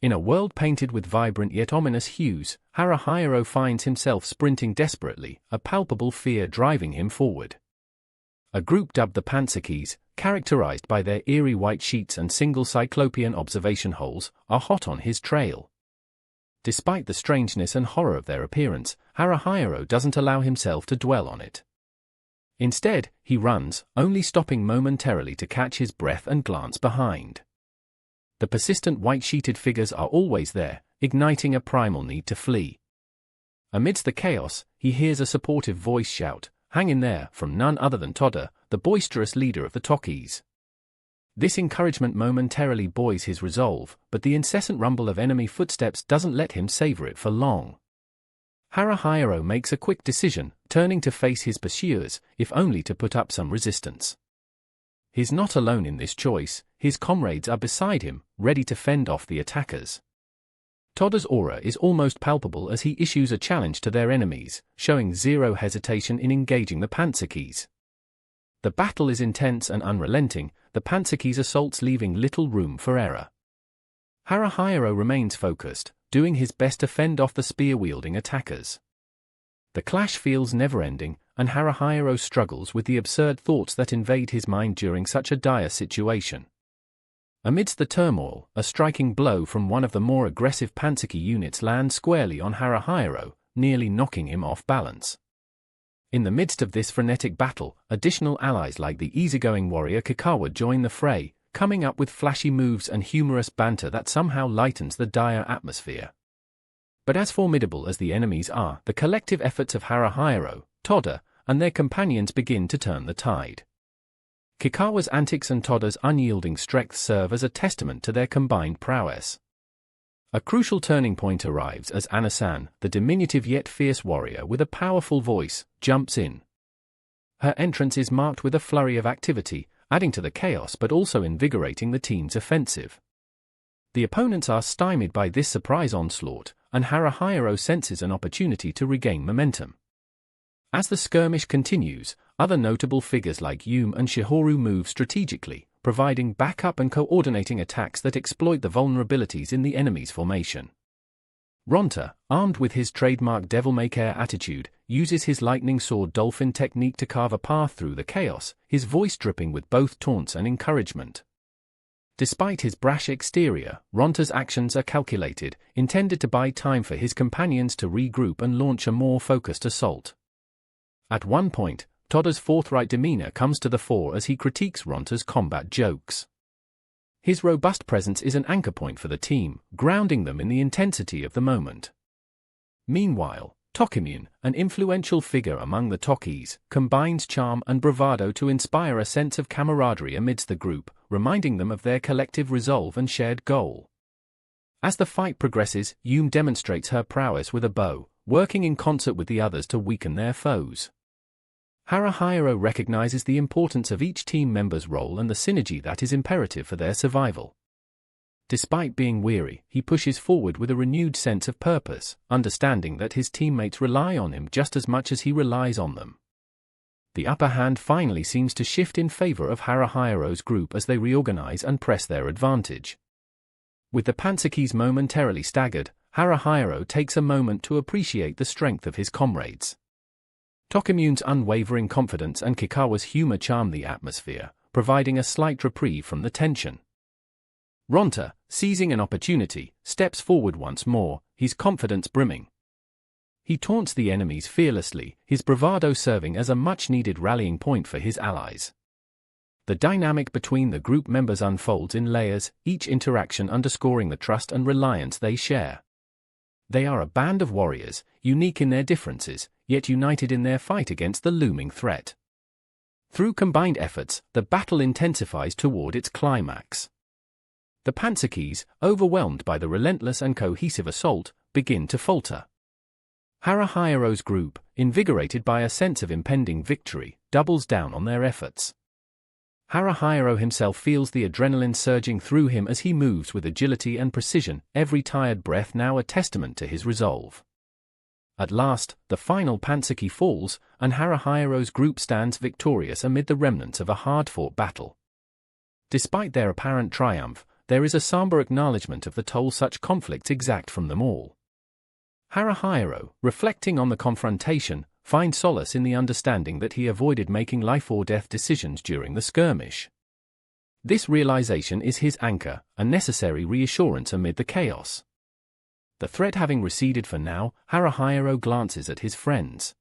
In a world painted with vibrant yet ominous hues, Haruhiro finds himself sprinting desperately, a palpable fear driving him forward. A group dubbed the Panzerkeys, characterized by their eerie white sheets and single cyclopean observation holes, are hot on his trail. Despite the strangeness and horror of their appearance, Haruhiro doesn't allow himself to dwell on it. Instead, he runs, only stopping momentarily to catch his breath and glance behind. The persistent white-sheeted figures are always there, igniting a primal need to flee. Amidst the chaos, he hears a supportive voice shout, "Hang in there," from none other than Toda, the boisterous leader of the Tokies. This encouragement momentarily buoys his resolve, but the incessant rumble of enemy footsteps doesn't let him savor it for long. Haruhiro makes a quick decision, turning to face his pursuers, if only to put up some resistance. He's not alone in this choice, his comrades are beside him, ready to fend off the attackers. Toda's aura is almost palpable as he issues a challenge to their enemies, showing zero hesitation in engaging the Panzerkeys. The battle is intense and unrelenting, the Panzerkeys' assaults leaving little room for error. Haruhiro remains focused, doing his best to fend off the spear-wielding attackers. The clash feels never-ending, and Haruhiro struggles with the absurd thoughts that invade his mind during such a dire situation. Amidst the turmoil, a striking blow from one of the more aggressive Panzerkey units lands squarely on Haruhiro, nearly knocking him off balance. In the midst of this frenetic battle, additional allies like the easygoing warrior Kikawa join the fray, coming up with flashy moves and humorous banter that somehow lightens the dire atmosphere. But as formidable as the enemies are, the collective efforts of Haruhiro, Toda, and their companions begin to turn the tide. Kikawa's antics and Toda's unyielding strength serve as a testament to their combined prowess. A crucial turning point arrives as Anasan, the diminutive yet fierce warrior with a powerful voice, jumps in. Her entrance is marked with a flurry of activity, adding to the chaos but also invigorating the team's offensive. The opponents are stymied by this surprise onslaught, and Haruhiro senses an opportunity to regain momentum. As the skirmish continues, other notable figures like Yume and Shihoru move strategically, providing backup and coordinating attacks that exploit the vulnerabilities in the enemy's formation. Ronta, armed with his trademark devil-may-care attitude, uses his lightning sword dolphin technique to carve a path through the chaos, his voice dripping with both taunts and encouragement. Despite his brash exterior, Ronta's actions are calculated, intended to buy time for his companions to regroup and launch a more focused assault. At one point, Toda's forthright demeanor comes to the fore as he critiques Ronta's combat jokes. His robust presence is an anchor point for the team, grounding them in the intensity of the moment. Meanwhile, Tokimune, an influential figure among the Tokies, combines charm and bravado to inspire a sense of camaraderie amidst the group, reminding them of their collective resolve and shared goal. As the fight progresses, Yume demonstrates her prowess with a bow, working in concert with the others to weaken their foes. Haruhiro recognizes the importance of each team member's role and the synergy that is imperative for their survival. Despite being weary, he pushes forward with a renewed sense of purpose, understanding that his teammates rely on him just as much as he relies on them. The upper hand finally seems to shift in favor of Haruhiro's group as they reorganize and press their advantage. With the Panzerkeys momentarily staggered, Haruhiro takes a moment to appreciate the strength of his comrades. Tokimune's unwavering confidence and Kikawa's humor charm the atmosphere, providing a slight reprieve from the tension. Ronta, seizing an opportunity, steps forward once more, his confidence brimming. He taunts the enemies fearlessly, his bravado serving as a much-needed rallying point for his allies. The dynamic between the group members unfolds in layers, each interaction underscoring the trust and reliance they share. They are a band of warriors, unique in their differences, yet united in their fight against the looming threat. Through combined efforts, the battle intensifies toward its climax. The Panzerkeys, overwhelmed by the relentless and cohesive assault, begin to falter. Haruhiro's group, invigorated by a sense of impending victory, doubles down on their efforts. Haruhiro himself feels the adrenaline surging through him as he moves with agility and precision, every tired breath now a testament to his resolve. At last, the final Panzerkey falls, and Haruhiro's group stands victorious amid the remnants of a hard-fought battle. Despite their apparent triumph, there is a somber acknowledgement of the toll such conflicts exact from them all. Haruhiro, reflecting on the confrontation, finds solace in the understanding that he avoided making life-or-death decisions during the skirmish. This realization is his anchor, a necessary reassurance amid the chaos. The threat having receded for now, Haruhiro glances at his friends.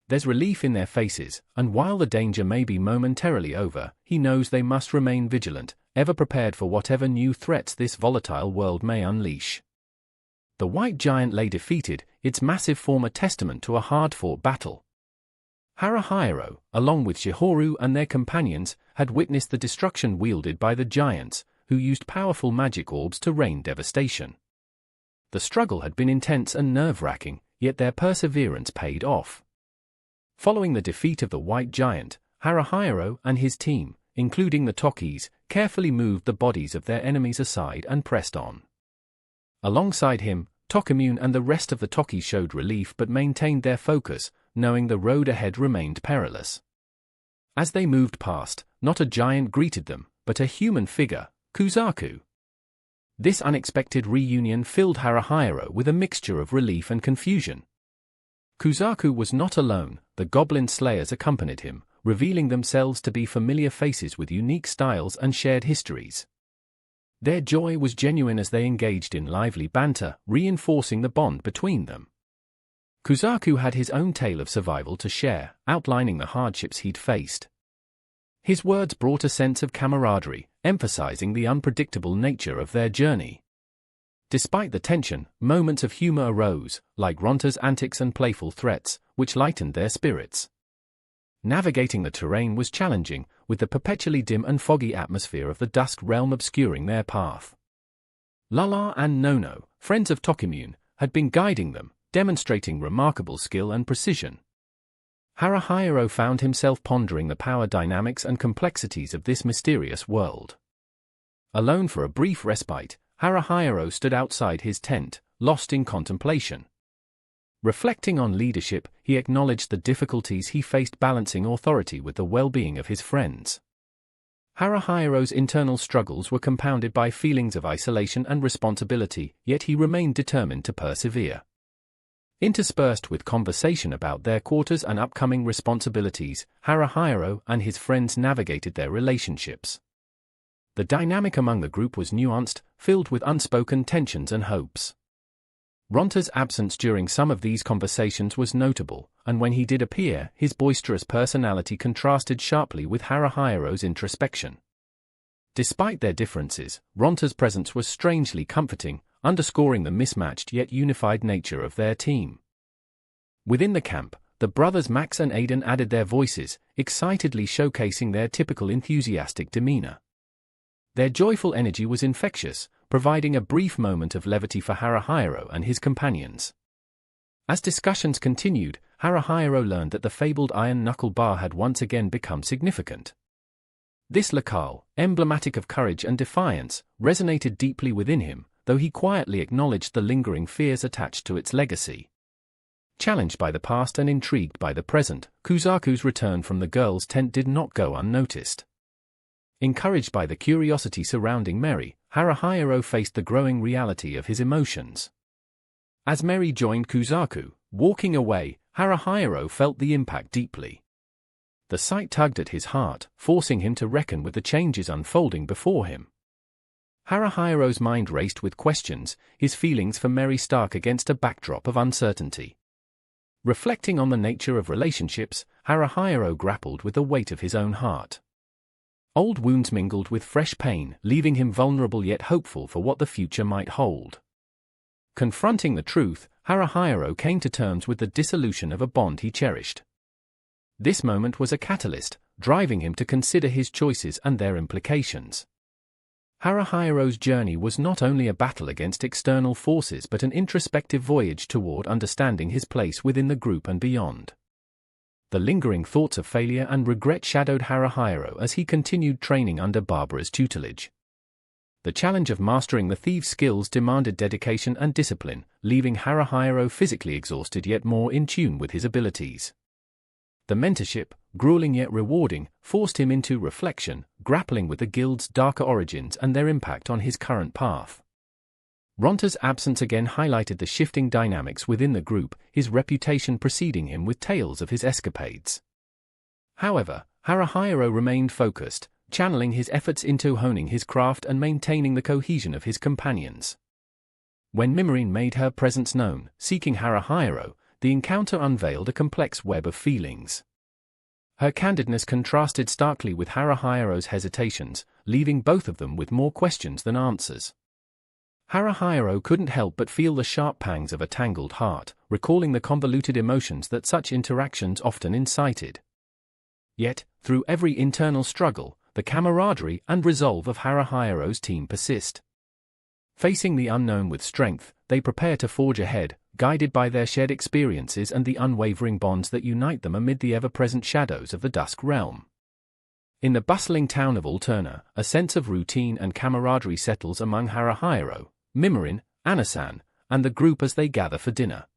There's relief in their faces, and while the danger may be momentarily over, he knows they must remain vigilant, ever prepared for whatever new threats this volatile world may unleash. The white giant lay defeated, its massive form a testament to a hard-fought battle. Haruhiro, along with Shihoru and their companions, had witnessed the destruction wielded by the giants, who used powerful magic orbs to rain devastation. The struggle had been intense and nerve-wracking, yet their perseverance paid off. Following the defeat of the white giant, Haruhiro and his team, including the Tokis, carefully moved the bodies of their enemies aside and pressed on. Alongside him, Tokimune and the rest of the Toki showed relief but maintained their focus, knowing the road ahead remained perilous. As they moved past, not a giant greeted them, but a human figure, Kuzaku. This unexpected reunion filled Haruhiro with a mixture of relief and confusion. Kuzaku was not alone, the goblin slayers accompanied him, revealing themselves to be familiar faces with unique styles and shared histories. Their joy was genuine as they engaged in lively banter, reinforcing the bond between them. Kuzaku had his own tale of survival to share, outlining the hardships he'd faced. His words brought a sense of camaraderie, emphasizing the unpredictable nature of their journey. Despite the tension, moments of humor arose, like Ronta's antics and playful threats, which lightened their spirits. Navigating the terrain was challenging, with the perpetually dim and foggy atmosphere of the Dusk Realm obscuring their path. Lala and Nono, friends of Tokimune, had been guiding them, demonstrating remarkable skill and precision. Haruhiro found himself pondering the power dynamics and complexities of this mysterious world. Alone for a brief respite, Haruhiro stood outside his tent, lost in contemplation. Reflecting on leadership, he acknowledged the difficulties he faced balancing authority with the well-being of his friends. Haruhiro's internal struggles were compounded by feelings of isolation and responsibility, yet he remained determined to persevere. Interspersed with conversation about their quarters and upcoming responsibilities, Haruhiro and his friends navigated their relationships. The dynamic among the group was nuanced, filled with unspoken tensions and hopes. Ronta's absence during some of these conversations was notable, and when he did appear, his boisterous personality contrasted sharply with Haruhiro's introspection. Despite their differences, Ronta's presence was strangely comforting, underscoring the mismatched yet unified nature of their team. Within the camp, the brothers Max and Aiden added their voices, excitedly showcasing their typical enthusiastic demeanor. Their joyful energy was infectious, providing a brief moment of levity for Haruhiro and his companions. As discussions continued, Haruhiro learned that the fabled iron knuckle bar had once again become significant. This locale, emblematic of courage and defiance, resonated deeply within him, though he quietly acknowledged the lingering fears attached to its legacy. Challenged by the past and intrigued by the present, Kuzaku's return from the girls' tent did not go unnoticed. Encouraged by the curiosity surrounding Meri, Haruhiro faced the growing reality of his emotions. As Meri joined Kuzaku, walking away, Haruhiro felt the impact deeply. The sight tugged at his heart, forcing him to reckon with the changes unfolding before him. Haruhiro's mind raced with questions, his feelings for Meri stark against a backdrop of uncertainty. Reflecting on the nature of relationships, Haruhiro grappled with the weight of his own heart. Old wounds mingled with fresh pain, leaving him vulnerable yet hopeful for what the future might hold. Confronting the truth, Haruhiro came to terms with the dissolution of a bond he cherished. This moment was a catalyst, driving him to consider his choices and their implications. Haruhiro's journey was not only a battle against external forces but an introspective voyage toward understanding his place within the group and beyond. The lingering thoughts of failure and regret shadowed Haruhiro as he continued training under Barbara's tutelage. The challenge of mastering the thieves' skills demanded dedication and discipline, leaving Haruhiro physically exhausted yet more in tune with his abilities. The mentorship, grueling yet rewarding, forced him into reflection, grappling with the guild's darker origins and their impact on his current path. Ronta's absence again highlighted the shifting dynamics within the group, his reputation preceding him with tales of his escapades. However, Haruhiro remained focused, channeling his efforts into honing his craft and maintaining the cohesion of his companions. When Mimorine made her presence known, seeking Haruhiro, the encounter unveiled a complex web of feelings. Her candidness contrasted starkly with Haruhiro's hesitations, leaving both of them with more questions than answers. Haruhiro couldn't help but feel the sharp pangs of a tangled heart, recalling the convoluted emotions that such interactions often incited. Yet, through every internal struggle, the camaraderie and resolve of Haruhiro's team persist. Facing the unknown with strength, they prepare to forge ahead, guided by their shared experiences and the unwavering bonds that unite them amid the ever-present shadows of the Dusk Realm. In the bustling town of Alterna, a sense of routine and camaraderie settles among Haruhiro, Mimorine, Anasan, and the group as they gather for dinner.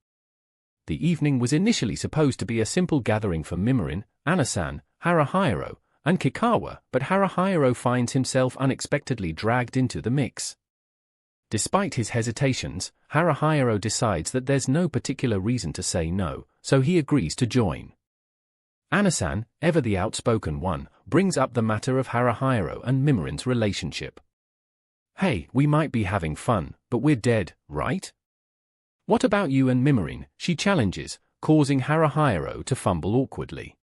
The evening was initially supposed to be a simple gathering for Mimorine, Anasan, Haruhiro, and Kikawa, but Haruhiro finds himself unexpectedly dragged into the mix. Despite his hesitations, Haruhiro decides that there's no particular reason to say no, so he agrees to join. Anasan, ever the outspoken one, brings up the matter of Haruhiro and Mimorine's relationship. "Hey, we might be having fun, but we're dead, right? What about you and Mimorine?" she challenges, causing Haruhiro to fumble awkwardly.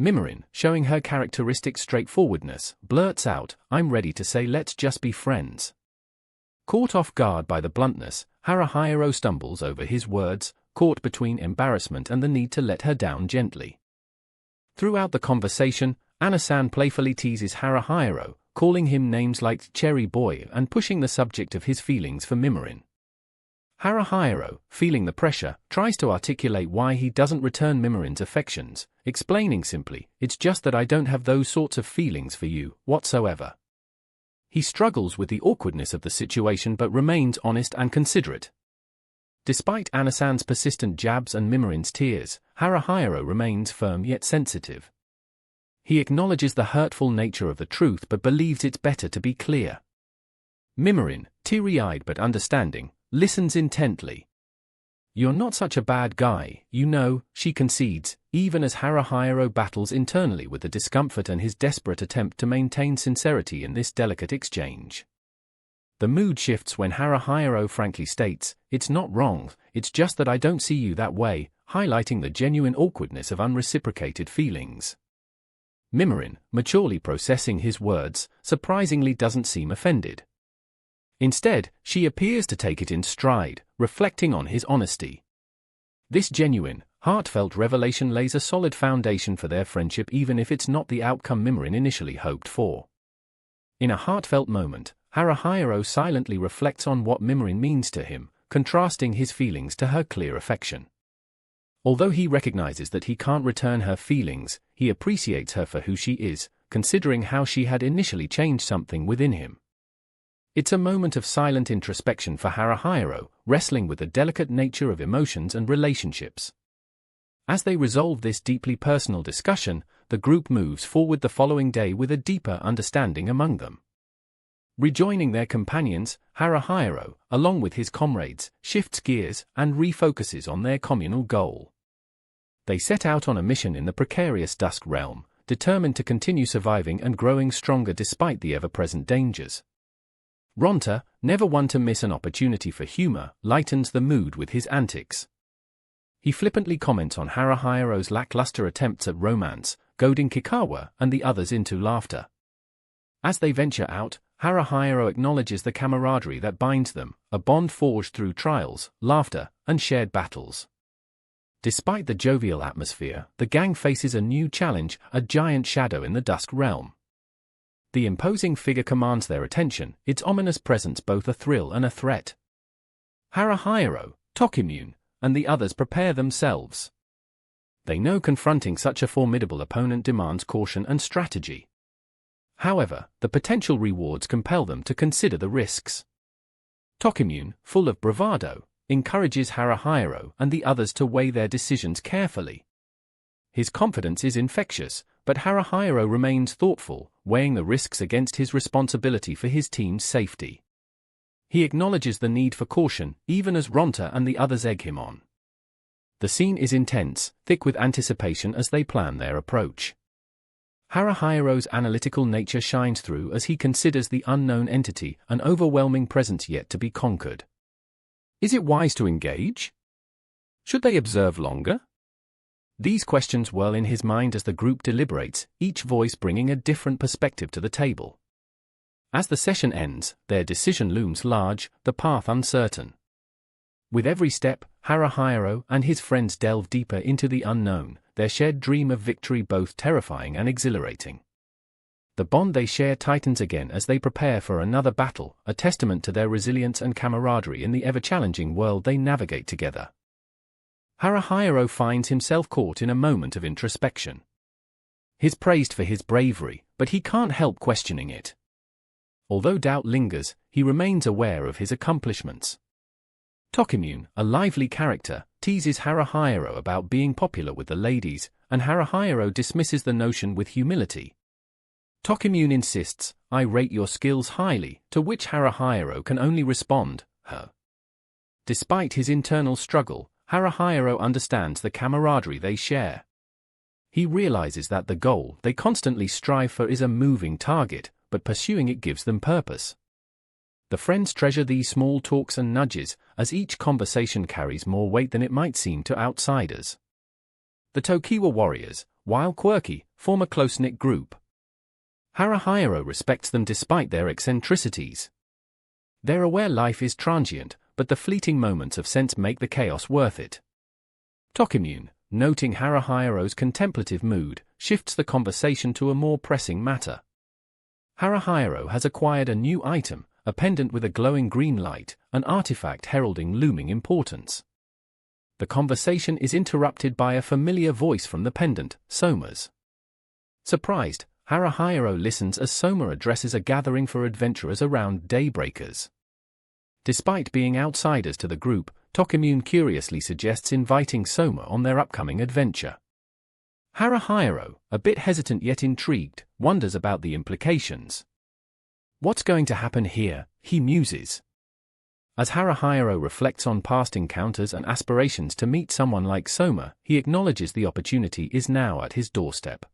Mimorine, showing her characteristic straightforwardness, blurts out, "I'm ready to say let's just be friends." Caught off guard by the bluntness, Haruhiro stumbles over his words, caught between embarrassment and the need to let her down gently. Throughout the conversation, Anasan playfully teases Haruhiro, calling him names like Cherry Boy and pushing the subject of his feelings for Mimorine. Haruhiro, feeling the pressure, tries to articulate why he doesn't return Mimorine's affections, explaining simply, "It's just that I don't have those sorts of feelings for you, whatsoever." He struggles with the awkwardness of the situation but remains honest and considerate. Despite Anasan's persistent jabs and Mimorine's tears, Haruhiro remains firm yet sensitive. He acknowledges the hurtful nature of the truth but believes it's better to be clear. Mimorine, teary-eyed but understanding, listens intently. "You're not such a bad guy, you know," she concedes, even as Haruhiro battles internally with the discomfort and his desperate attempt to maintain sincerity in this delicate exchange. The mood shifts when Haruhiro frankly states, "It's not wrong, it's just that I don't see you that way," highlighting the genuine awkwardness of unreciprocated feelings. Mimorine, maturely processing his words, surprisingly doesn't seem offended. Instead, she appears to take it in stride, reflecting on his honesty. This genuine, heartfelt revelation lays a solid foundation for their friendship even if it's not the outcome Mimorine initially hoped for. In a heartfelt moment, Haruhiro silently reflects on what Mimorine means to him, contrasting his feelings to her clear affection. Although he recognizes that he can't return her feelings, he appreciates her for who she is, considering how she had initially changed something within him. It's a moment of silent introspection for Haruhiro, wrestling with the delicate nature of emotions and relationships. As they resolve this deeply personal discussion, the group moves forward the following day with a deeper understanding among them. Rejoining their companions, Haruhiro, along with his comrades, shifts gears and refocuses on their communal goal. They set out on a mission in the precarious Dusk Realm, determined to continue surviving and growing stronger despite the ever-present dangers. Ronta, never one to miss an opportunity for humor, lightens the mood with his antics. He flippantly comments on Haruhiro's lackluster attempts at romance, goading Kikawa and the others into laughter. As they venture out, Haruhiro acknowledges the camaraderie that binds them, a bond forged through trials, laughter, and shared battles. Despite the jovial atmosphere, the gang faces a new challenge, a giant shadow in the Dusk Realm. The imposing figure commands their attention, its ominous presence both a thrill and a threat. Haruhiro, Tokimune, and the others prepare themselves. They know confronting such a formidable opponent demands caution and strategy. However, the potential rewards compel them to consider the risks. Tokimune, full of bravado, encourages Haruhiro and the others to weigh their decisions carefully. His confidence is infectious, but Haruhiro remains thoughtful, weighing the risks against his responsibility for his team's safety. He acknowledges the need for caution, even as Ronta and the others egg him on. The scene is intense, thick with anticipation as they plan their approach. Haruhiro's analytical nature shines through as he considers the unknown entity, an overwhelming presence yet to be conquered. Is it wise to engage? Should they observe longer? These questions whirl in his mind as the group deliberates, each voice bringing a different perspective to the table. As the session ends, their decision looms large, the path uncertain. With every step, Haruhiro and his friends delve deeper into the unknown, their shared dream of victory both terrifying and exhilarating. The bond they share tightens again as they prepare for another battle, a testament to their resilience and camaraderie in the ever-challenging world they navigate together. Haruhiro finds himself caught in a moment of introspection. He's praised for his bravery, but he can't help questioning it. Although doubt lingers, he remains aware of his accomplishments. Tokimune, a lively character, teases Haruhiro about being popular with the ladies, and Haruhiro dismisses the notion with humility. Tokimune insists, "I rate your skills highly," to which Haruhiro can only respond, "Huh." Despite his internal struggle, Haruhiro understands the camaraderie they share. He realizes that the goal they constantly strive for is a moving target, but pursuing it gives them purpose. The friends treasure these small talks and nudges, as each conversation carries more weight than it might seem to outsiders. The Tokiwa warriors, while quirky, form a close-knit group. Haruhiro respects them despite their eccentricities. They're aware life is transient, but the fleeting moments of sense make the chaos worth it. Tokimune, noting Haruhiro's contemplative mood, shifts the conversation to a more pressing matter. Haruhiro has acquired a new item, a pendant with a glowing green light, an artifact heralding looming importance. The conversation is interrupted by a familiar voice from the pendant, Soma's. Surprised, Haruhiro listens as Soma addresses a gathering for adventurers around Daybreakers. Despite being outsiders to the group, Tokimune curiously suggests inviting Soma on their upcoming adventure. Haruhiro, a bit hesitant yet intrigued, wonders about the implications. What's going to happen here, he muses. As Haruhiro reflects on past encounters and aspirations to meet someone like Soma, he acknowledges the opportunity is now at his doorstep.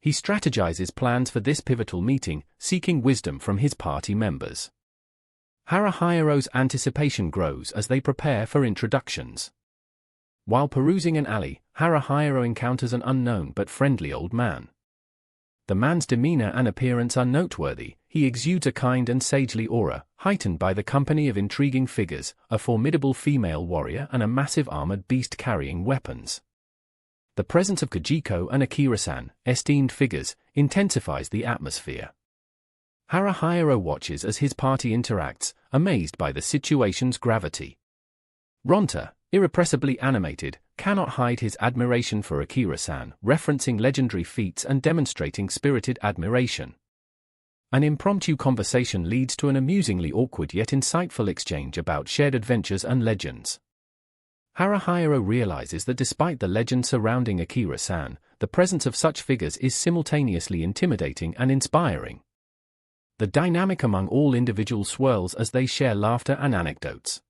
He strategizes plans for this pivotal meeting, seeking wisdom from his party members. Haruhiro's anticipation grows as they prepare for introductions. While perusing an alley, Haruhiro encounters an unknown but friendly old man. The man's demeanor and appearance are noteworthy. He exudes a kind and sagely aura, heightened by the company of intriguing figures, a formidable female warrior and a massive armored beast carrying weapons. The presence of Kajiko and Akira-san, esteemed figures, intensifies the atmosphere. Haruhiro watches as his party interacts, amazed by the situation's gravity. Ronta, irrepressibly animated, cannot hide his admiration for Akira-san, referencing legendary feats and demonstrating spirited admiration. An impromptu conversation leads to an amusingly awkward yet insightful exchange about shared adventures and legends. Haruhiro realizes that despite the legend surrounding Akira-san, the presence of such figures is simultaneously intimidating and inspiring. The dynamic among all individuals swirls as they share laughter and anecdotes.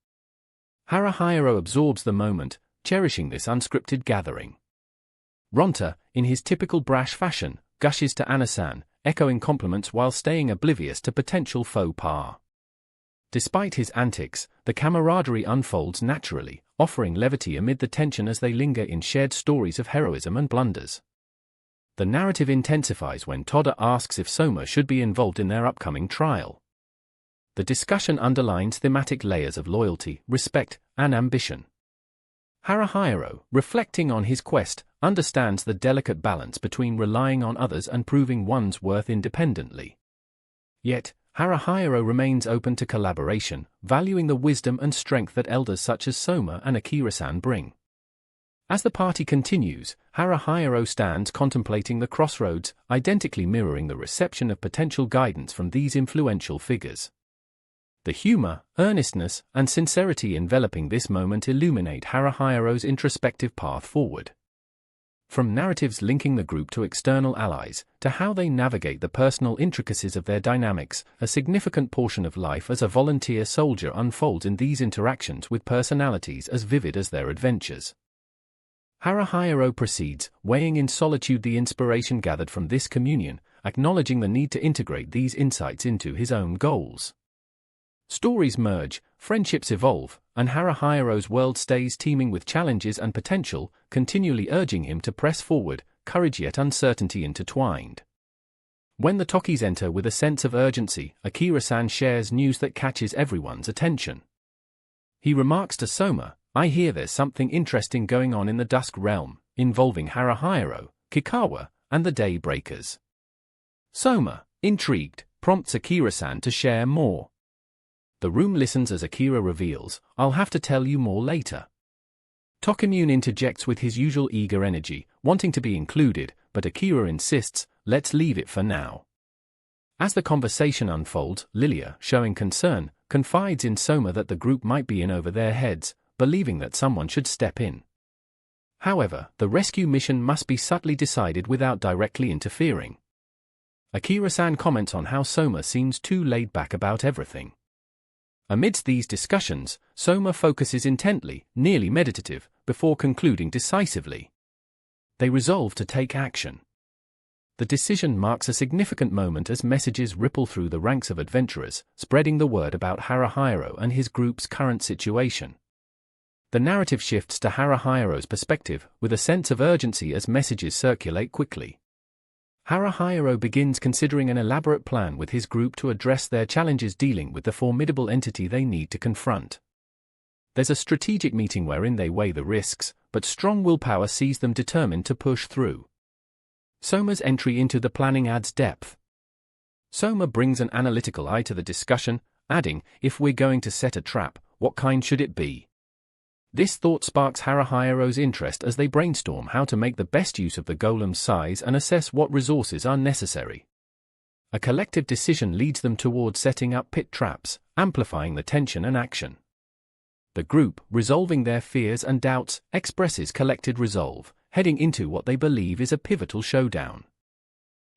Haruhiro absorbs the moment, cherishing this unscripted gathering. Ronta, in his typical brash fashion, gushes to Ana-san, echoing compliments while staying oblivious to potential faux pas. Despite his antics, the camaraderie unfolds naturally, offering levity amid the tension as they linger in shared stories of heroism and blunders. The narrative intensifies when Toda asks if Soma should be involved in their upcoming trial. The discussion underlines thematic layers of loyalty, respect, and ambition. Haruhiro, reflecting on his quest, understands the delicate balance between relying on others and proving one's worth independently. Yet, Haruhiro remains open to collaboration, valuing the wisdom and strength that elders such as Soma and Akira-san bring. As the party continues, Haruhiro stands contemplating the crossroads, identically mirroring the reception of potential guidance from these influential figures. The humor, earnestness, and sincerity enveloping this moment illuminate Haruhiro's introspective path forward. From narratives linking the group to external allies, to how they navigate the personal intricacies of their dynamics, a significant portion of life as a volunteer soldier unfolds in these interactions with personalities as vivid as their adventures. Haruhiro proceeds, weighing in solitude the inspiration gathered from this communion, acknowledging the need to integrate these insights into his own goals. Stories merge, friendships evolve, and Haruhiro's world stays teeming with challenges and potential, continually urging him to press forward, courage yet uncertainty intertwined. When the Tokis enter with a sense of urgency, Akira-san shares news that catches everyone's attention. He remarks to Soma, "I hear there's something interesting going on in the Dusk Realm, involving Haruhiro, Kikawa, and the Daybreakers." Soma, intrigued, prompts Akira-san to share more. The room listens as Akira reveals, "I'll have to tell you more later." Tokimune interjects with his usual eager energy, wanting to be included, but Akira insists, "Let's leave it for now." As the conversation unfolds, Lilia, showing concern, confides in Soma that the group might be in over their heads, believing that someone should step in. However, the rescue mission must be subtly decided without directly interfering. Akira-san comments on how Soma seems too laid back about everything. Amidst these discussions, Soma focuses intently, nearly meditative, before concluding decisively. They resolve to take action. The decision marks a significant moment as messages ripple through the ranks of adventurers, spreading the word about Haruhiro and his group's current situation. The narrative shifts to Haruhiro's perspective, with a sense of urgency as messages circulate quickly. Haruhiro begins considering an elaborate plan with his group to address their challenges dealing with the formidable entity they need to confront. There's a strategic meeting wherein they weigh the risks, but strong willpower sees them determined to push through. Soma's entry into the planning adds depth. Soma brings an analytical eye to the discussion, adding, "If we're going to set a trap, what kind should it be?" This thought sparks Haruhiro's interest as they brainstorm how to make the best use of the golem's size and assess what resources are necessary. A collective decision leads them toward setting up pit traps, amplifying the tension and action. The group, resolving their fears and doubts, expresses collected resolve, heading into what they believe is a pivotal showdown.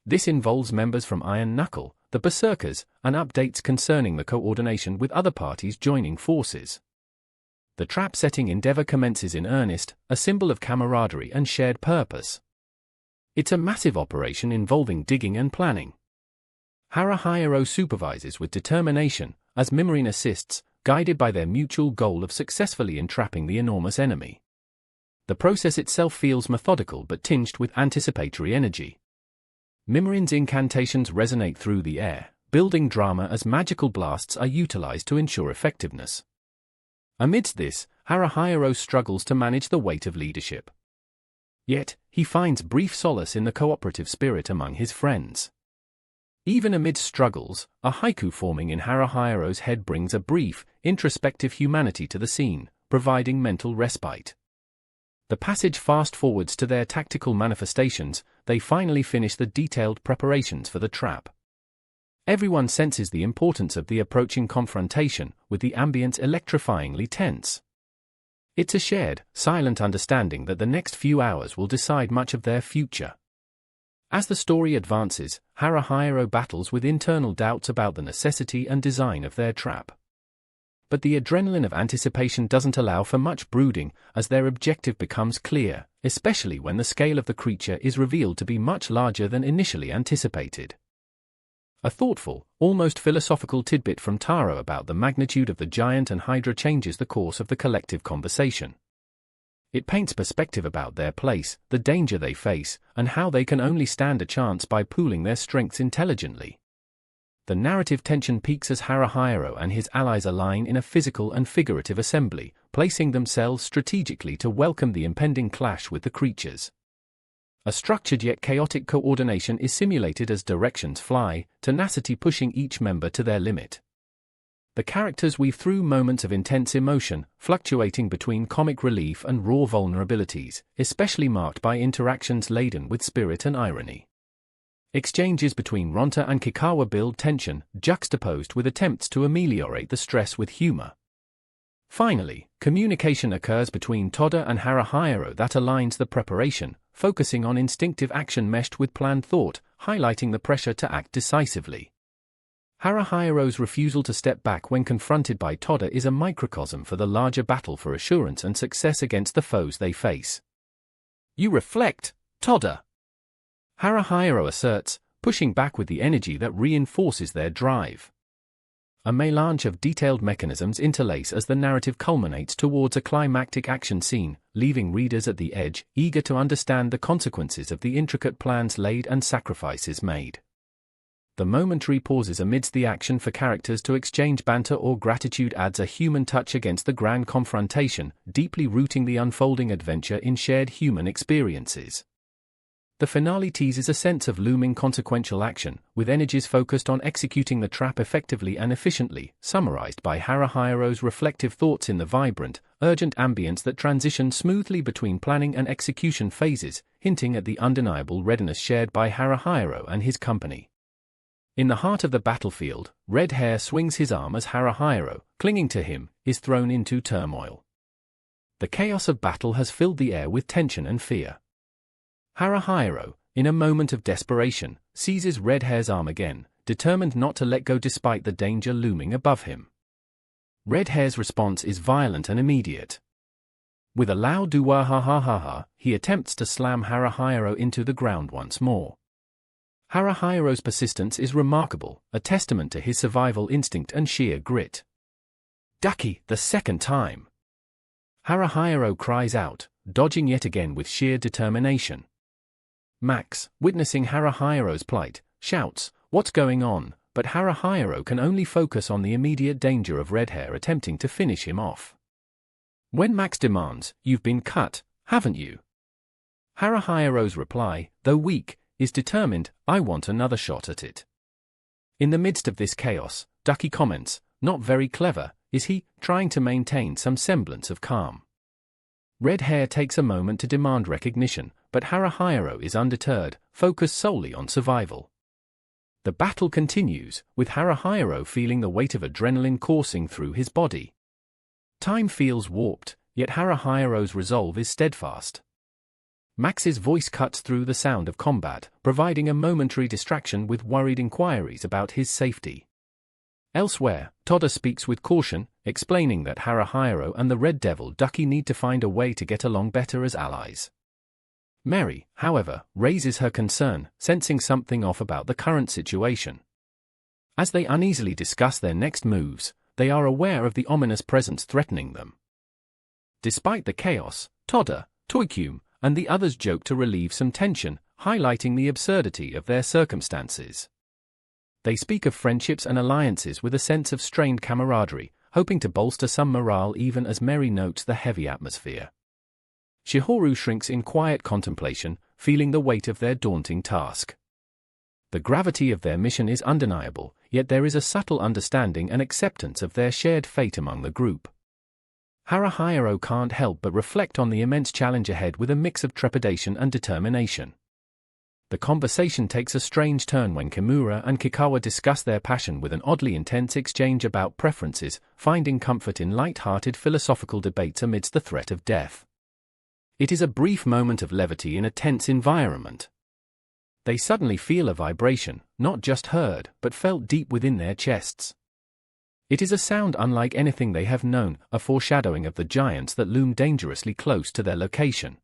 This involves members from Iron Knuckle, the Berserkers, and updates concerning the coordination with other parties joining forces. The trap-setting endeavor commences in earnest, a symbol of camaraderie and shared purpose. It's a massive operation involving digging and planning. Haruhiro supervises with determination, as Mimorine assists, guided by their mutual goal of successfully entrapping the enormous enemy. The process itself feels methodical but tinged with anticipatory energy. Mimorine's incantations resonate through the air, building drama as magical blasts are utilized to ensure effectiveness. Amidst this, Haruhiro struggles to manage the weight of leadership. Yet, he finds brief solace in the cooperative spirit among his friends. Even amidst struggles, a haiku forming in Haruhiro's head brings a brief, introspective humanity to the scene, providing mental respite. The passage fast-forwards to their tactical manifestations. They finally finish the detailed preparations for the trap. Everyone senses the importance of the approaching confrontation, with the ambience electrifyingly tense. It's a shared, silent understanding that the next few hours will decide much of their future. As the story advances, Haruhiro battles with internal doubts about the necessity and design of their trap. But the adrenaline of anticipation doesn't allow for much brooding, as their objective becomes clear, especially when the scale of the creature is revealed to be much larger than initially anticipated. A thoughtful, almost philosophical tidbit from Taro about the magnitude of the giant and Hydra changes the course of the collective conversation. It paints perspective about their place, the danger they face, and how they can only stand a chance by pooling their strengths intelligently. The narrative tension peaks as Haruhiro and his allies align in a physical and figurative assembly, placing themselves strategically to welcome the impending clash with the creatures. A structured yet chaotic coordination is simulated as directions fly, tenacity pushing each member to their limit. The characters weave through moments of intense emotion, fluctuating between comic relief and raw vulnerabilities, especially marked by interactions laden with spirit and irony. Exchanges between Ronta and Kikawa build tension, juxtaposed with attempts to ameliorate the stress with humor. Finally, Communication occurs between Toda and Haruhiro that aligns the preparation, focusing on instinctive action meshed with planned thought, highlighting the pressure to act decisively. Haruhiro's refusal to step back when confronted by Toda is a microcosm for the larger battle for assurance and success against the foes they face. "You reflect, Toda," Haruhiro asserts, pushing back with the energy that reinforces their drive. A melange of detailed mechanisms interlace as the narrative culminates towards a climactic action scene, leaving readers at the edge, eager to understand the consequences of the intricate plans laid and sacrifices made. The momentary pauses amidst the action for characters to exchange banter or gratitude adds a human touch against the grand confrontation, deeply rooting the unfolding adventure in shared human experiences. The finale teases a sense of looming consequential action, with energies focused on executing the trap effectively and efficiently, summarized by Haruhiro's reflective thoughts in the vibrant, urgent ambience that transitions smoothly between planning and execution phases, hinting at the undeniable readiness shared by Haruhiro and his company. In the heart of the battlefield, Red Hair swings his arm as Haruhiro, clinging to him, is thrown into turmoil. The chaos of battle has filled the air with tension and fear. Haruhiro, in a moment of desperation, seizes Red Hair's arm again, determined not to let go despite the danger looming above him. Red Hair's response is violent and immediate. With a loud "doo-wah-ha-ha-ha-ha," he attempts to slam Haruhiro into the ground once more. Haruhiro's persistence is remarkable, a testament to his survival instinct and sheer grit. "Ducky, the second time!" Haruhiro cries out, dodging yet again with sheer determination. Max, witnessing Haruhiro's plight, shouts, "What's going on?" but Haruhiro can only focus on the immediate danger of Red Hair attempting to finish him off. When Max demands, "You've been cut, haven't you?" Haruhiro's reply, though weak, is determined, "I want another shot at it." In the midst of this chaos, Ducky comments, "Not very clever, is he?" trying to maintain some semblance of calm. Red Hair takes a moment to demand recognition, but Haruhiro is undeterred, focused solely on survival. The battle continues, with Haruhiro feeling the weight of adrenaline coursing through his body. Time feels warped, yet Haruhiro's resolve is steadfast. Max's voice cuts through the sound of combat, providing a momentary distraction with worried inquiries about his safety. Elsewhere, Toda speaks with caution, explaining that Haruhiro and the Red Devil Ducky need to find a way to get along better as allies. Mary, however, raises her concern, sensing something off about the current situation. As they uneasily discuss their next moves, they are aware of the ominous presence threatening them. Despite the chaos, Toda, Toikyum, and the others joke to relieve some tension, highlighting the absurdity of their circumstances. They speak of friendships and alliances with a sense of strained camaraderie, hoping to bolster some morale even as Mary notes the heavy atmosphere. Shihoru shrinks in quiet contemplation, feeling the weight of their daunting task. The gravity of their mission is undeniable, yet there is a subtle understanding and acceptance of their shared fate among the group. Haruhiro can't help but reflect on the immense challenge ahead with a mix of trepidation and determination. The conversation takes a strange turn when Kimura and Kikawa discuss their passion with an oddly intense exchange about preferences, finding comfort in light-hearted philosophical debates amidst the threat of death. It is a brief moment of levity in a tense environment. They suddenly feel a vibration, not just heard, but felt deep within their chests. It is a sound unlike anything they have known, a foreshadowing of the giants that loom dangerously close to their location.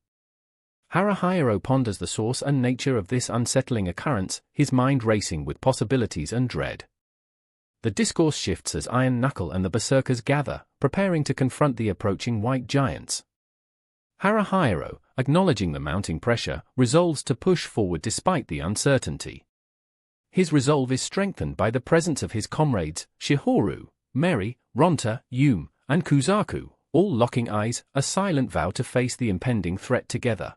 Haruhiro ponders the source and nature of this unsettling occurrence, his mind racing with possibilities and dread. The discourse shifts as Iron Knuckle and the Berserkers gather, preparing to confront the approaching white giants. Haruhiro, acknowledging the mounting pressure, resolves to push forward despite the uncertainty. His resolve is strengthened by the presence of his comrades, Shihoru, Meri, Ronta, Yume, and Kuzaku, all locking eyes, a silent vow to face the impending threat together.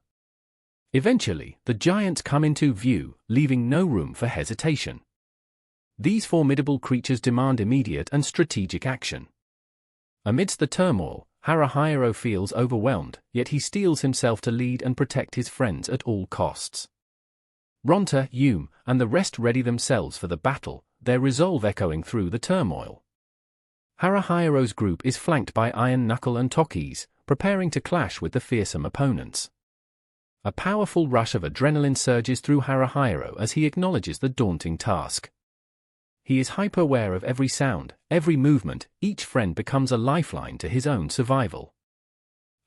Eventually, the giants come into view, leaving no room for hesitation. These formidable creatures demand immediate and strategic action. Amidst the turmoil, Haruhiro feels overwhelmed, yet he steels himself to lead and protect his friends at all costs. Ronta, Yume, and the rest ready themselves for the battle, their resolve echoing through the turmoil. Haruhiro's group is flanked by Iron Knuckle and Tokis, preparing to clash with the fearsome opponents. A powerful rush of adrenaline surges through Haruhiro as he acknowledges the daunting task. He is hyper-aware of every sound, every movement. Each friend becomes a lifeline to his own survival.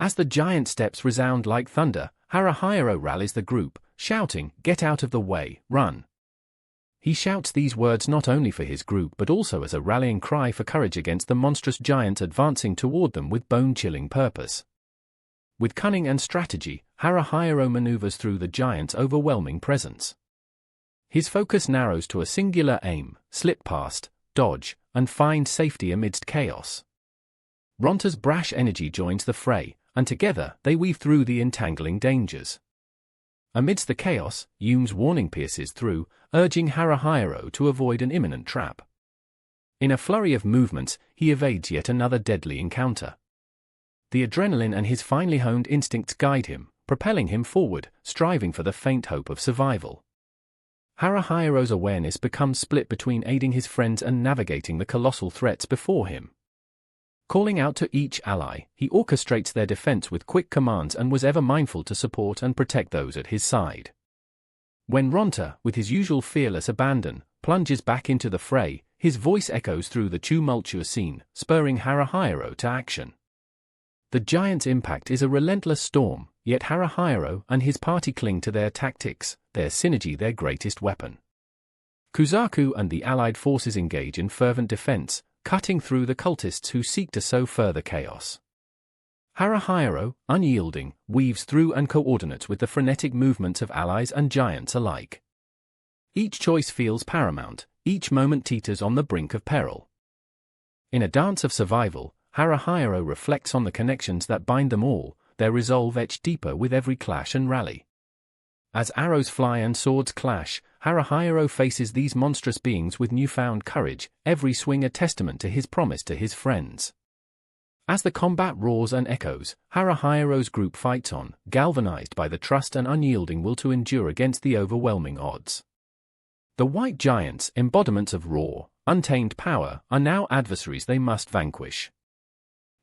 As the giant steps resound like thunder, Haruhiro rallies the group, shouting, "Get out of the way, run!" He shouts these words not only for his group but also as a rallying cry for courage against the monstrous giants advancing toward them with bone-chilling purpose. With cunning and strategy, Haruhiro maneuvers through the giant's overwhelming presence. His focus narrows to a singular aim: slip past, dodge, and find safety amidst chaos. Ronta's brash energy joins the fray, and together they weave through the entangling dangers. Amidst the chaos, Yume's warning pierces through, urging Haruhiro to avoid an imminent trap. In a flurry of movements, he evades yet another deadly encounter. The adrenaline and his finely honed instincts guide him, propelling him forward, striving for the faint hope of survival. Haruhiro's awareness becomes split between aiding his friends and navigating the colossal threats before him. Calling out to each ally, he orchestrates their defense with quick commands and was ever mindful to support and protect those at his side. When Ronta, with his usual fearless abandon, plunges back into the fray, his voice echoes through the tumultuous scene, spurring Haruhiro to action. The giant's impact is a relentless storm, yet Haruhiro and his party cling to their tactics, their synergy their greatest weapon. Kuzaku and the allied forces engage in fervent defense, cutting through the cultists who seek to sow further chaos. Haruhiro, unyielding, weaves through and coordinates with the frenetic movements of allies and giants alike. Each choice feels paramount, each moment teeters on the brink of peril. In a dance of survival, Haruhiro reflects on the connections that bind them all, their resolve etched deeper with every clash and rally. As arrows fly and swords clash, Haruhiro faces these monstrous beings with newfound courage, every swing a testament to his promise to his friends. As the combat roars and echoes, Haruhiro's group fights on, galvanized by the trust and unyielding will to endure against the overwhelming odds. The white giants, embodiments of raw, untamed power, are now adversaries they must vanquish.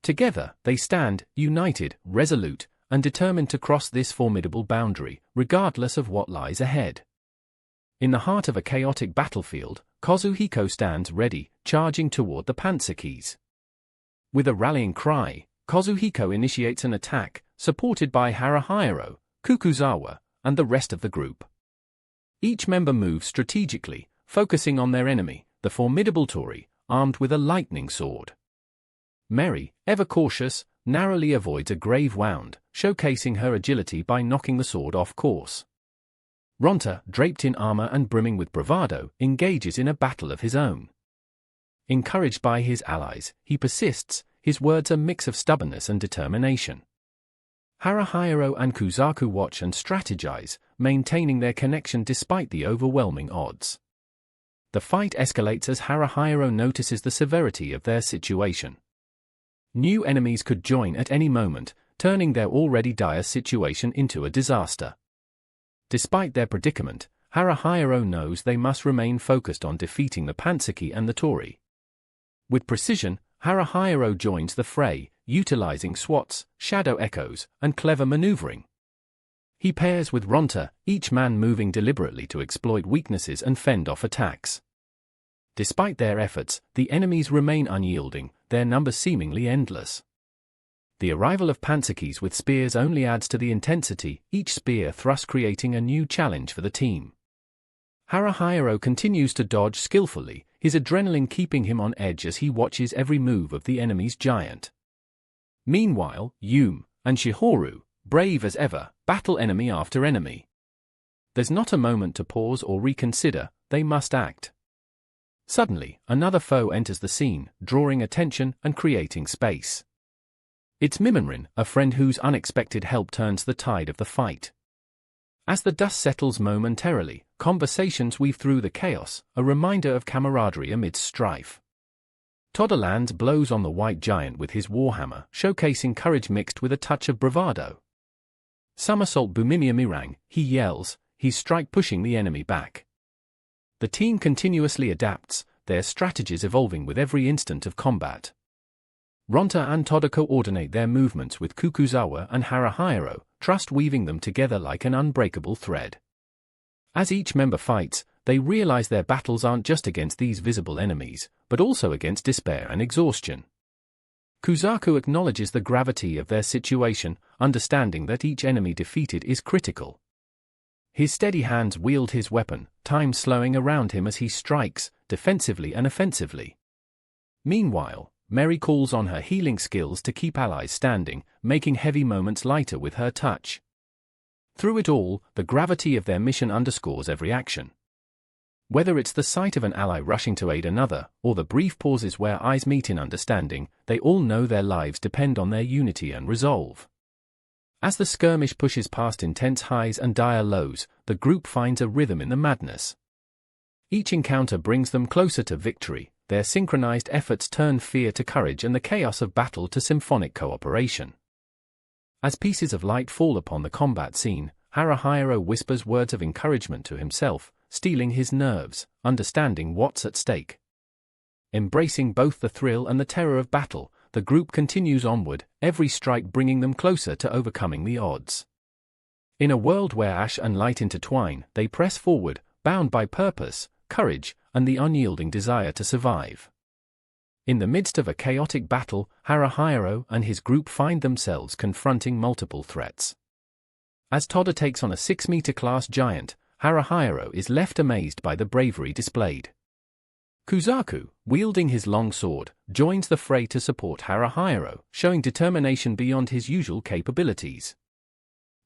Together, they stand, united, resolute, and determined to cross this formidable boundary, regardless of what lies ahead. In the heart of a chaotic battlefield, Kazuhiko stands ready, charging toward the Pantsukis. With a rallying cry, Kazuhiko initiates an attack, supported by Haruhiro, Kukuzawa, and the rest of the group. Each member moves strategically, focusing on their enemy, the formidable Tori, armed with a lightning sword. Mary, ever cautious, narrowly avoids a grave wound, showcasing her agility by knocking the sword off course. Ronta, draped in armor and brimming with bravado, engages in a battle of his own. Encouraged by his allies, he persists, his words a mix of stubbornness and determination. Haruhiro and Kuzaku watch and strategize, maintaining their connection despite the overwhelming odds. The fight escalates as Haruhiro notices the severity of their situation. New enemies could join at any moment, turning their already dire situation into a disaster. Despite their predicament, Haruhiro knows they must remain focused on defeating the Pantsuki and the Tori. With precision, Haruhiro joins the fray, utilizing swats, shadow echoes, and clever maneuvering. He pairs with Ronta, each man moving deliberately to exploit weaknesses and fend off attacks. Despite their efforts, the enemies remain unyielding, their numbers seemingly endless. The arrival of Pantsukis with spears only adds to the intensity, each spear thrust creating a new challenge for the team. Haruhiro continues to dodge skillfully, his adrenaline keeping him on edge as he watches every move of the enemy's giant. Meanwhile, Yume and Shihoru, brave as ever, battle enemy after enemy. There's not a moment to pause or reconsider, they must act. Suddenly, another foe enters the scene, drawing attention and creating space. It's Mimimrin, a friend whose unexpected help turns the tide of the fight. As the dust settles momentarily, conversations weave through the chaos, a reminder of camaraderie amidst strife. Todd blows on the white giant with his warhammer, showcasing courage mixed with a touch of bravado. Somersault Bumimia Mirang, he yells, his strike pushing the enemy back. The team continuously adapts, their strategies evolving with every instant of combat. Ronta and Toda coordinate their movements with Kukuzawa and Haruhiro, trust weaving them together like an unbreakable thread. As each member fights, they realize their battles aren't just against these visible enemies, but also against despair and exhaustion. Kuzaku acknowledges the gravity of their situation, understanding that each enemy defeated is critical. His steady hands wield his weapon, time slowing around him as he strikes, defensively and offensively. Meanwhile, Mary calls on her healing skills to keep allies standing, making heavy moments lighter with her touch. Through it all, the gravity of their mission underscores every action. Whether it's the sight of an ally rushing to aid another, or the brief pauses where eyes meet in understanding, they all know their lives depend on their unity and resolve. As the skirmish pushes past intense highs and dire lows, the group finds a rhythm in the madness. Each encounter brings them closer to victory, their synchronized efforts turn fear to courage and the chaos of battle to symphonic cooperation. As pieces of light fall upon the combat scene, Haruhiro whispers words of encouragement to himself, steeling his nerves, understanding what's at stake. Embracing both the thrill and the terror of battle, the group continues onward, every strike bringing them closer to overcoming the odds. In a world where ash and light intertwine, they press forward, bound by purpose, courage, and the unyielding desire to survive. In the midst of a chaotic battle, Haruhiro and his group find themselves confronting multiple threats. As Toda takes on a 6-meter class giant, Haruhiro is left amazed by the bravery displayed. Kuzaku, wielding his long sword, joins the fray to support Haruhiro, showing determination beyond his usual capabilities.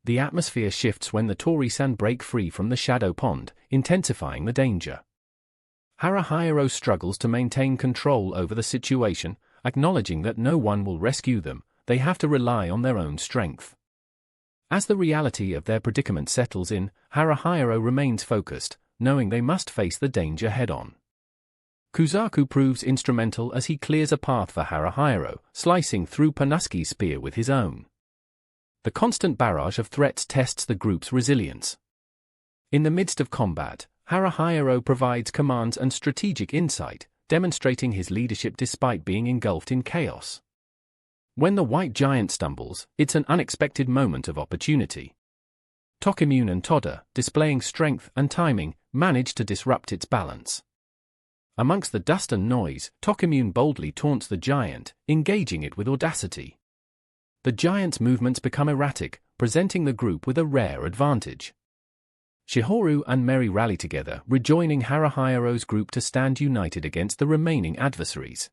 The atmosphere shifts when the Tori-san break free from the shadow pond, intensifying the danger. Haruhiro struggles to maintain control over the situation, acknowledging that no one will rescue them, they have to rely on their own strength. As the reality of their predicament settles in, Haruhiro remains focused, knowing they must face the danger head-on. Kuzaku proves instrumental as he clears a path for Haruhiro, slicing through Panuski's spear with his own. The constant barrage of threats tests the group's resilience. In the midst of combat, Haruhiro provides commands and strategic insight, demonstrating his leadership despite being engulfed in chaos. When the white giant stumbles, it's an unexpected moment of opportunity. Tokimune and Toda, displaying strength and timing, manage to disrupt its balance. Amongst the dust and noise, Tokimune boldly taunts the giant, engaging it with audacity. The giant's movements become erratic, presenting the group with a rare advantage. Shihoru and Meri rally together, rejoining Haruhiro's group to stand united against the remaining adversaries.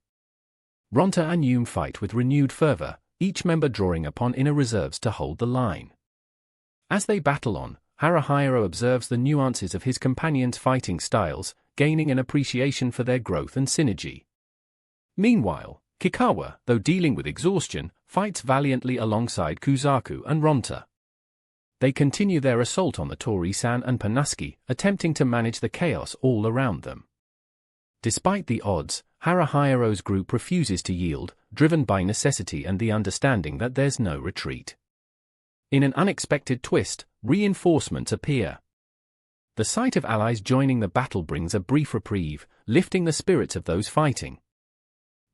Ronta and Yume fight with renewed fervor, each member drawing upon inner reserves to hold the line. As they battle on, Haruhiro observes the nuances of his companions' fighting styles, gaining an appreciation for their growth and synergy. Meanwhile, Kikawa, though dealing with exhaustion, fights valiantly alongside Kuzaku and Ronta. They continue their assault on the Tori-san and Panuski, attempting to manage the chaos all around them. Despite the odds, Haruhiro's group refuses to yield, driven by necessity and the understanding that there's no retreat. In an unexpected twist, reinforcements appear. The sight of allies joining the battle brings a brief reprieve, lifting the spirits of those fighting.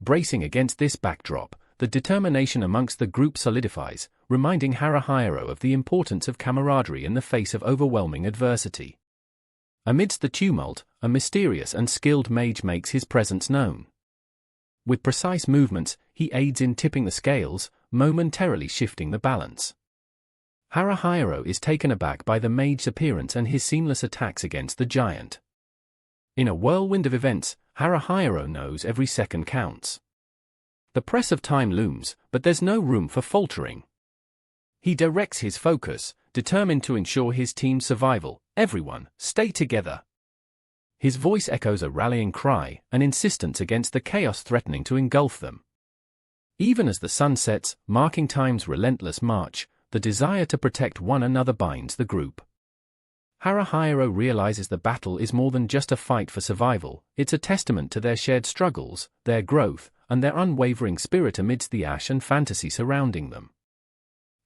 Bracing against this backdrop, the determination amongst the group solidifies, reminding Haruhiro of the importance of camaraderie in the face of overwhelming adversity. Amidst the tumult, a mysterious and skilled mage makes his presence known. With precise movements, he aids in tipping the scales, momentarily shifting the balance. Haruhiro is taken aback by the mage's appearance and his seamless attacks against the giant. In a whirlwind of events, Haruhiro knows every second counts. The press of time looms, but there's no room for faltering. He directs his focus, determined to ensure his team's survival. Everyone, stay together. His voice echoes a rallying cry, an insistence against the chaos threatening to engulf them. Even as the sun sets, marking time's relentless march, the desire to protect one another binds the group. Haruhiro realizes the battle is more than just a fight for survival, it's a testament to their shared struggles, their growth, and their unwavering spirit amidst the ash and fantasy surrounding them.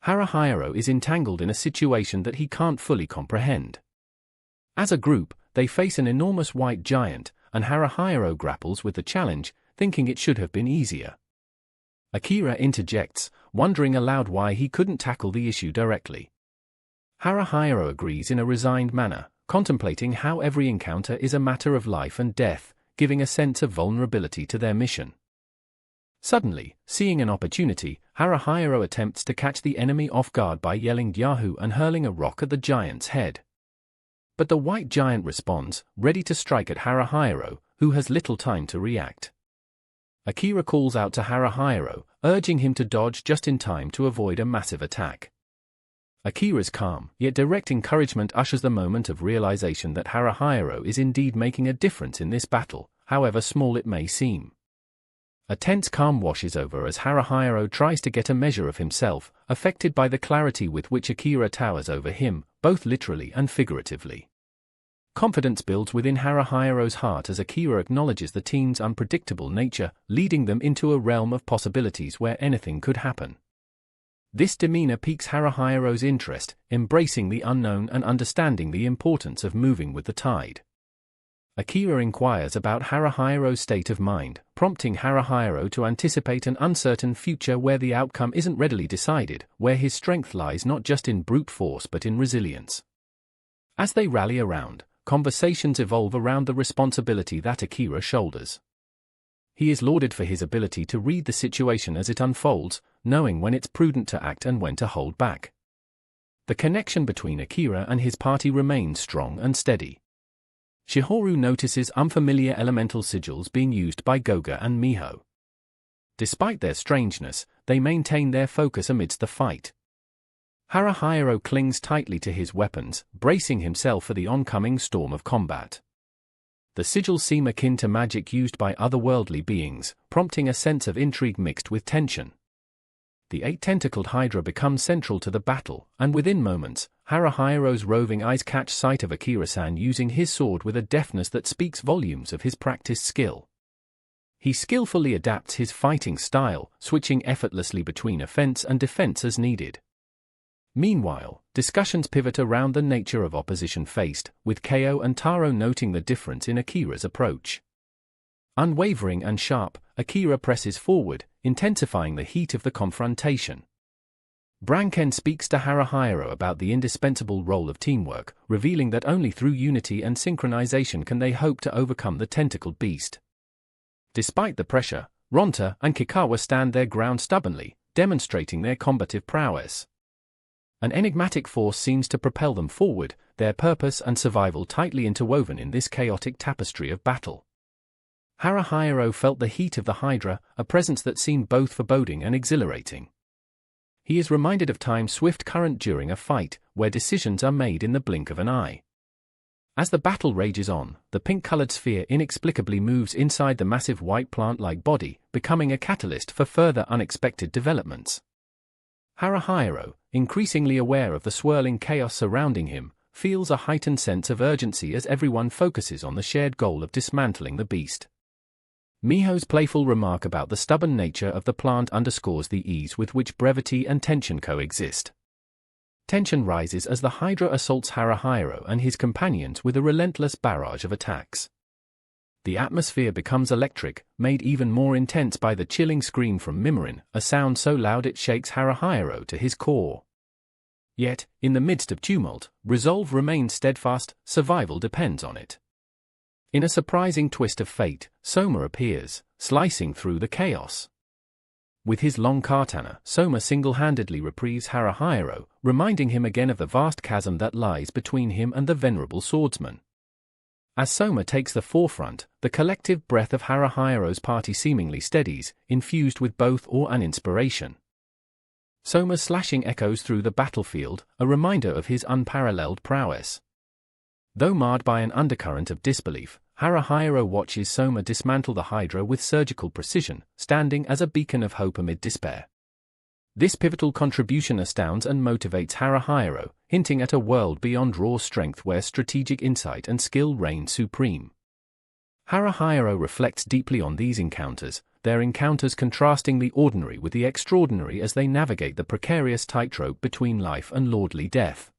Haruhiro is entangled in a situation that he can't fully comprehend. As a group, they face an enormous white giant, and Haruhiro grapples with the challenge, thinking it should have been easier. Akira interjects, wondering aloud why he couldn't tackle the issue directly. Haruhiro agrees in a resigned manner, contemplating how every encounter is a matter of life and death, giving a sense of vulnerability to their mission. Suddenly, seeing an opportunity, Haruhiro attempts to catch the enemy off guard by yelling Yahoo and hurling a rock at the giant's head. But the white giant responds, ready to strike at Haruhiro, who has little time to react. Akira calls out to Haruhiro, urging him to dodge just in time to avoid a massive attack. Akira's calm, yet direct encouragement ushers the moment of realization that Haruhiro is indeed making a difference in this battle, however small it may seem. A tense calm washes over as Haruhiro tries to get a measure of himself, affected by the clarity with which Akira towers over him, both literally and figuratively. Confidence builds within Haruhiro's heart as Akira acknowledges the teen's unpredictable nature, leading them into a realm of possibilities where anything could happen. This demeanor piques Haruhiro's interest, embracing the unknown and understanding the importance of moving with the tide. Akira inquires about Haruhiro's state of mind, prompting Haruhiro to anticipate an uncertain future where the outcome isn't readily decided, where his strength lies not just in brute force but in resilience. As they rally around, conversations evolve around the responsibility that Akira shoulders. He is lauded for his ability to read the situation as it unfolds, knowing when it's prudent to act and when to hold back. The connection between Akira and his party remains strong and steady. Shihoru notices unfamiliar elemental sigils being used by Goga and Miho. Despite their strangeness, they maintain their focus amidst the fight. Haruhiro clings tightly to his weapons, bracing himself for the oncoming storm of combat. The sigils seem akin to magic used by otherworldly beings, prompting a sense of intrigue mixed with tension. The eight-tentacled Hydra becomes central to the battle, and within moments, Haruhiro's roving eyes catch sight of Akira-san using his sword with a deftness that speaks volumes of his practiced skill. He skillfully adapts his fighting style, switching effortlessly between offense and defense as needed. Meanwhile, discussions pivot around the nature of opposition faced, with Ko and Taro noting the difference in Akira's approach. Unwavering and sharp, Akira presses forward, intensifying the heat of the confrontation. Branken speaks to Haruhiro about the indispensable role of teamwork, revealing that only through unity and synchronization can they hope to overcome the tentacled beast. Despite the pressure, Ronta and Kikawa stand their ground stubbornly, demonstrating their combative prowess. An enigmatic force seems to propel them forward, their purpose and survival tightly interwoven in this chaotic tapestry of battle. Haruhiro felt the heat of the Hydra, a presence that seemed both foreboding and exhilarating. He is reminded of time's swift current during a fight, where decisions are made in the blink of an eye. As the battle rages on, the pink-colored sphere inexplicably moves inside the massive white plant-like body, becoming a catalyst for further unexpected developments. Haruhiro, increasingly aware of the swirling chaos surrounding him, feels a heightened sense of urgency as everyone focuses on the shared goal of dismantling the beast. Miho's playful remark about the stubborn nature of the plant underscores the ease with which brevity and tension coexist. Tension rises as the Hydra assaults Haruhiro and his companions with a relentless barrage of attacks. The atmosphere becomes electric, made even more intense by the chilling scream from Mimirin, a sound so loud it shakes Haruhiro to his core. Yet, in the midst of tumult, resolve remains steadfast, survival depends on it. In a surprising twist of fate, Soma appears, slicing through the chaos. With his long katana, Soma single-handedly reprieves Haruhiro, reminding him again of the vast chasm that lies between him and the venerable swordsman. As Soma takes the forefront, the collective breath of Haruhiro's party seemingly steadies, infused with both awe and inspiration. Soma's slashing echoes through the battlefield, a reminder of his unparalleled prowess. Though marred by an undercurrent of disbelief, Haruhiro watches Soma dismantle the Hydra with surgical precision, standing as a beacon of hope amid despair. This pivotal contribution astounds and motivates Haruhiro, hinting at a world beyond raw strength where strategic insight and skill reign supreme. Haruhiro reflects deeply on these encounters, their encounters contrasting the ordinary with the extraordinary as they navigate the precarious tightrope between life and lordly death.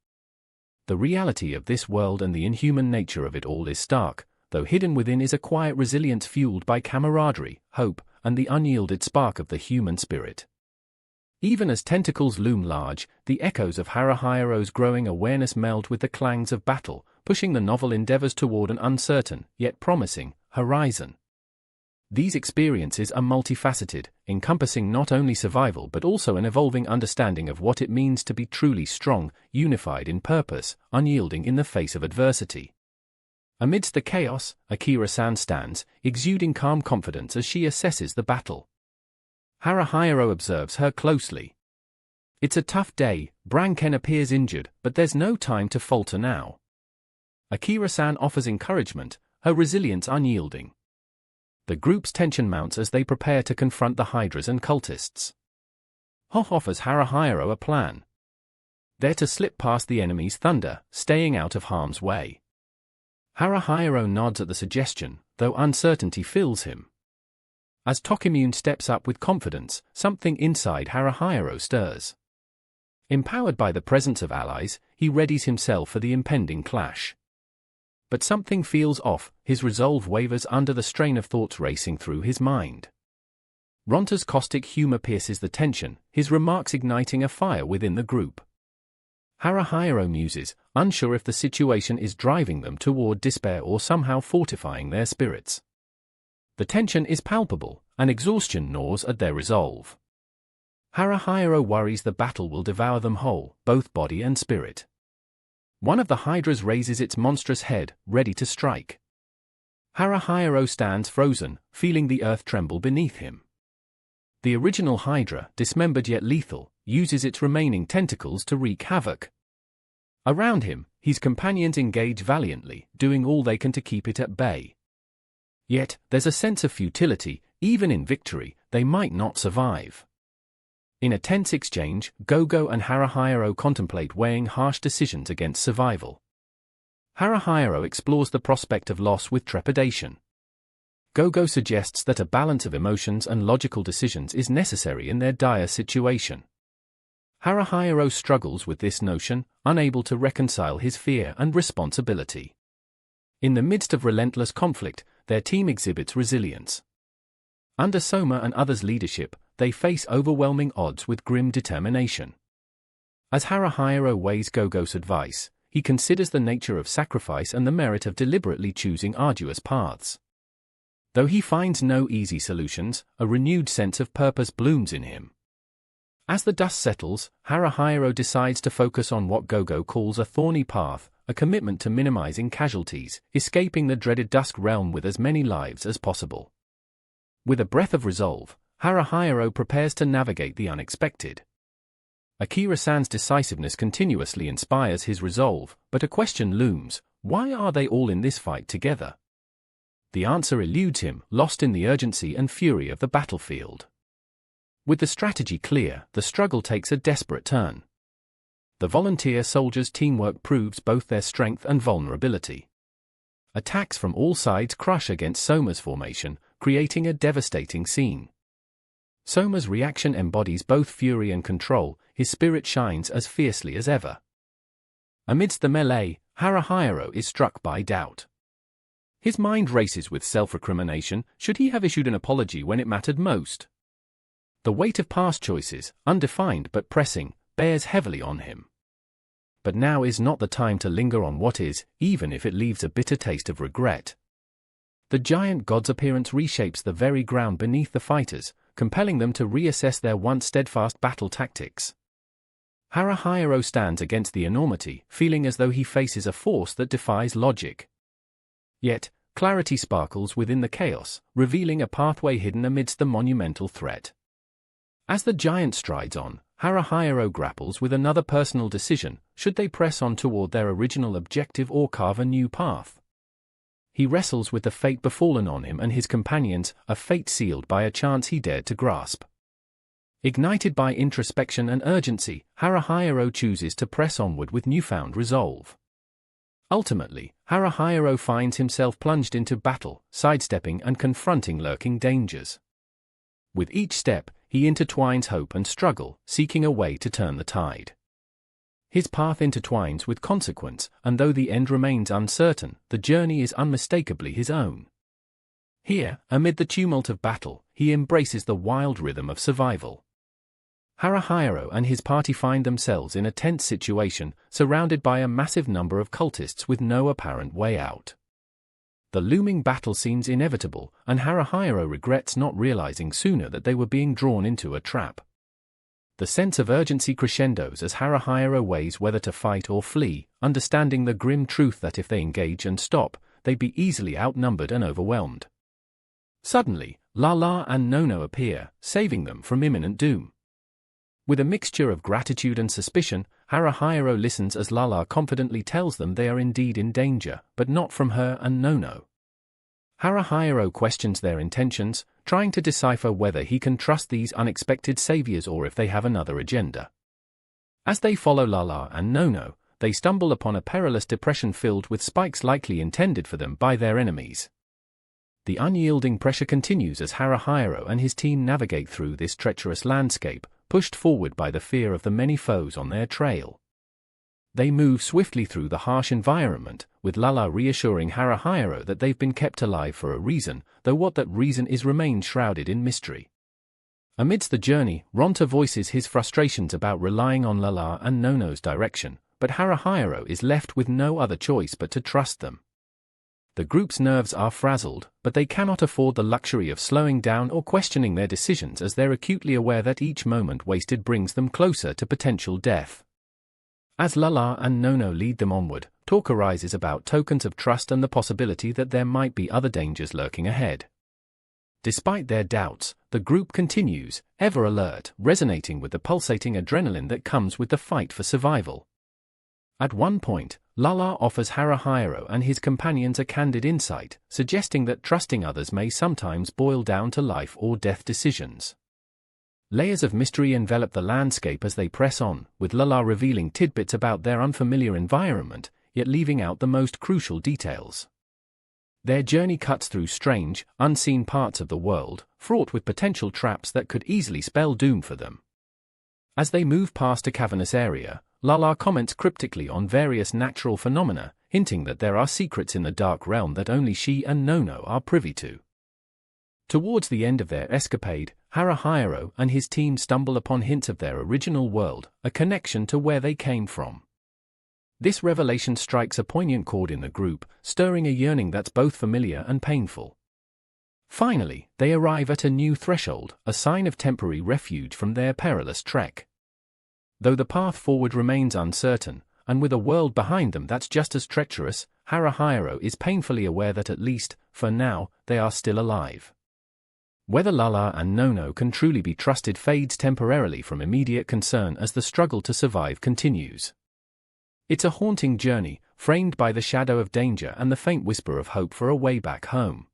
The reality of this world and the inhuman nature of it all is stark, though hidden within is a quiet resilience fueled by camaraderie, hope, and the unyielded spark of the human spirit. Even as tentacles loom large, the echoes of Haruhiro's growing awareness meld with the clangs of battle, pushing the novel endeavors toward an uncertain, yet promising, horizon. These experiences are multifaceted, encompassing not only survival but also an evolving understanding of what it means to be truly strong, unified in purpose, unyielding in the face of adversity. Amidst the chaos, Akira-san stands, exuding calm confidence as she assesses the battle. Haruhiro observes her closely. It's a tough day, Branken appears injured, but there's no time to falter now. Akira-san offers encouragement, her resilience unyielding. The group's tension mounts as they prepare to confront the Hydras and cultists. Hoh offers Haruhiro a plan. They're to slip past the enemy's thunder, staying out of harm's way. Haruhiro nods at the suggestion, though uncertainty fills him. As Tokimune steps up with confidence, something inside Haruhiro stirs. Empowered by the presence of allies, he readies himself for the impending clash. But something feels off, his resolve wavers under the strain of thoughts racing through his mind. Ronta's caustic humor pierces the tension, his remarks igniting a fire within the group. Haruhiro muses, unsure if the situation is driving them toward despair or somehow fortifying their spirits. The tension is palpable, and exhaustion gnaws at their resolve. Haruhiro worries the battle will devour them whole, both body and spirit. One of the Hydras raises its monstrous head, ready to strike. Haruhiro stands frozen, feeling the earth tremble beneath him. The original Hydra, dismembered yet lethal, uses its remaining tentacles to wreak havoc. Around him, his companions engage valiantly, doing all they can to keep it at bay. Yet, there's a sense of futility, even in victory, they might not survive. In a tense exchange, Gogo and Haruhiro contemplate weighing harsh decisions against survival. Haruhiro explores the prospect of loss with trepidation. Gogo suggests that a balance of emotions and logical decisions is necessary in their dire situation. Haruhiro struggles with this notion, unable to reconcile his fear and responsibility. In the midst of relentless conflict, their team exhibits resilience. Under Soma and others' leadership, they face overwhelming odds with grim determination. As Haruhiro weighs Gogo's advice, he considers the nature of sacrifice and the merit of deliberately choosing arduous paths. Though he finds no easy solutions, a renewed sense of purpose blooms in him. As the dust settles, Haruhiro decides to focus on what Gogo calls a thorny path, a commitment to minimizing casualties, escaping the dreaded Dusk Realm with as many lives as possible. With a breath of resolve, Haruhiro prepares to navigate the unexpected. Akira-san's decisiveness continuously inspires his resolve, but a question looms: why are they all in this fight together? The answer eludes him, lost in the urgency and fury of the battlefield. With the strategy clear, the struggle takes a desperate turn. The volunteer soldiers' teamwork proves both their strength and vulnerability. Attacks from all sides crush against Soma's formation, creating a devastating scene. Soma's reaction embodies both fury and control, his spirit shines as fiercely as ever. Amidst the melee, Haruhiro is struck by doubt. His mind races with self-recrimination: should he have issued an apology when it mattered most? The weight of past choices, undefined but pressing, bears heavily on him. But now is not the time to linger on what is, even if it leaves a bitter taste of regret. The giant god's appearance reshapes the very ground beneath the fighters, compelling them to reassess their once steadfast battle tactics. Haruhiro stands against the enormity, feeling as though he faces a force that defies logic. Yet, clarity sparkles within the chaos, revealing a pathway hidden amidst the monumental threat. As the giant strides on, Haruhiro grapples with another personal decision: should they press on toward their original objective or carve a new path? He wrestles with the fate befallen on him and his companions, a fate sealed by a chance he dared to grasp. Ignited by introspection and urgency, Haruhiro chooses to press onward with newfound resolve. Ultimately, Haruhiro finds himself plunged into battle, sidestepping and confronting lurking dangers. With each step, he intertwines hope and struggle, seeking a way to turn the tide. His path intertwines with consequence, and though the end remains uncertain, the journey is unmistakably his own. Here, amid the tumult of battle, he embraces the wild rhythm of survival. Haruhiro and his party find themselves in a tense situation, surrounded by a massive number of cultists with no apparent way out. The looming battle seems inevitable, and Haruhiro regrets not realizing sooner that they were being drawn into a trap. The sense of urgency crescendos as Haruhiro weighs whether to fight or flee, understanding the grim truth that if they engage and stop, they'd be easily outnumbered and overwhelmed. Suddenly, Lala and Nono appear, saving them from imminent doom. With a mixture of gratitude and suspicion, Haruhiro listens as Lala confidently tells them they are indeed in danger, but not from her and Nono. Haruhiro questions their intentions, trying to decipher whether he can trust these unexpected saviors or if they have another agenda. As they follow Lala and Nono, they stumble upon a perilous depression filled with spikes likely intended for them by their enemies. The unyielding pressure continues as Haruhiro and his team navigate through this treacherous landscape, pushed forward by the fear of the many foes on their trail. They move swiftly through the harsh environment, with Lala reassuring Haruhiro that they've been kept alive for a reason, though what that reason is remains shrouded in mystery. Amidst the journey, Ronta voices his frustrations about relying on Lala and Nono's direction, but Haruhiro is left with no other choice but to trust them. The group's nerves are frazzled, but they cannot afford the luxury of slowing down or questioning their decisions as they're acutely aware that each moment wasted brings them closer to potential death. As Lala and Nono lead them onward, talk arises about tokens of trust and the possibility that there might be other dangers lurking ahead. Despite their doubts, the group continues, ever alert, resonating with the pulsating adrenaline that comes with the fight for survival. At one point, Lala offers Haruhiro and his companions a candid insight, suggesting that trusting others may sometimes boil down to life or death decisions. Layers of mystery envelop the landscape as they press on, with Lala revealing tidbits about their unfamiliar environment, yet leaving out the most crucial details. Their journey cuts through strange, unseen parts of the world, fraught with potential traps that could easily spell doom for them. As they move past a cavernous area, Lala comments cryptically on various natural phenomena, hinting that there are secrets in the dark realm that only she and Nono are privy to. Towards the end of their escapade, Haruhiro and his team stumble upon hints of their original world, a connection to where they came from. This revelation strikes a poignant chord in the group, stirring a yearning that's both familiar and painful. Finally, they arrive at a new threshold, a sign of temporary refuge from their perilous trek. Though the path forward remains uncertain, and with a world behind them that's just as treacherous, Haruhiro is painfully aware that at least, for now, they are still alive. Whether Lala and Nono can truly be trusted fades temporarily from immediate concern as the struggle to survive continues. It's a haunting journey, framed by the shadow of danger and the faint whisper of hope for a way back home.